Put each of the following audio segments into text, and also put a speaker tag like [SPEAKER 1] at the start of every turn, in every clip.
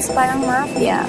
[SPEAKER 1] guys, parang mafia.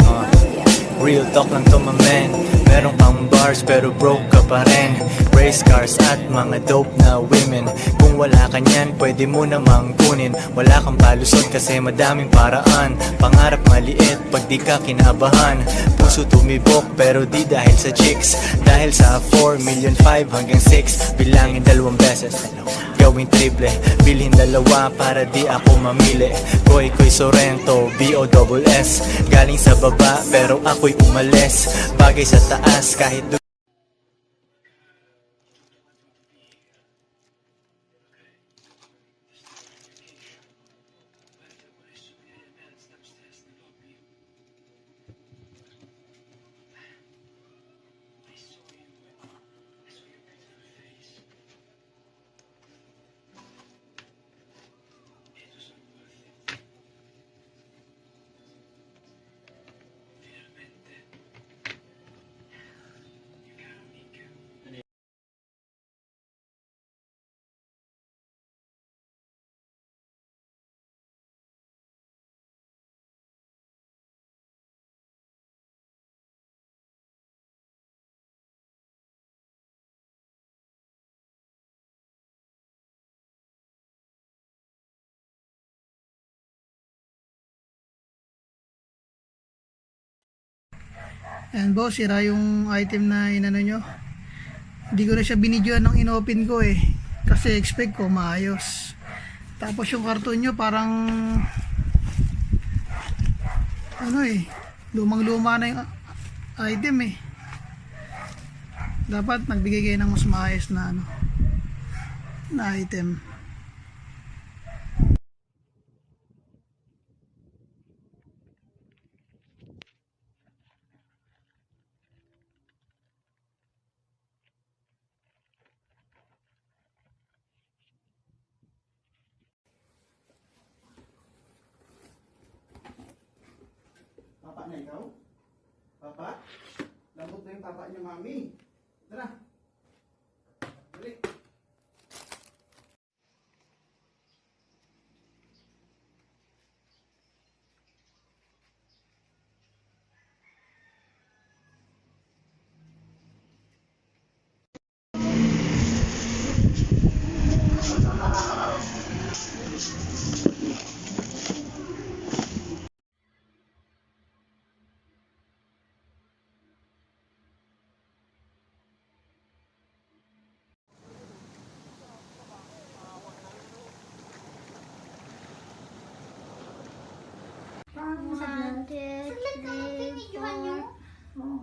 [SPEAKER 2] Real talk lang to my man. Meron kang bars pero broke ka pa rin. Race cars at mga dope na women. Kung wala ka niyan, pwede mo namang kunin. Wala kang palusot kasi madaming paraan. Pangarap maliit pag di ka kinabahan. Puso tumibok pero di dahil sa chicks. Dahil sa 4 million 5 hanggang 6. Bilangin 2 beses, gawing triple. Bilhin 2 para di ako mamili. Koy Sorrento, B-O-S-S. Galing sa baba pero ako'y umalis. Bagay sa taas kahit
[SPEAKER 3] Ayan boss, sira yung item na inano nyo. Hindi ko na siya binidyoan ng inopen ko eh. Kasi expect ko maayos. Tapos yung karton nyo parang ano eh, lumang luma na yung item eh. Dapat nagbigay kayo ng mas maayos na ano, na item.
[SPEAKER 4] Papa na ikaw? Papa? Lambot na yung papa niya, mami. Tara. Dali.
[SPEAKER 5] One, two, three, four,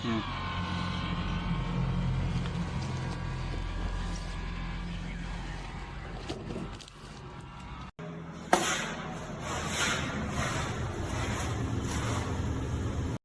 [SPEAKER 5] five.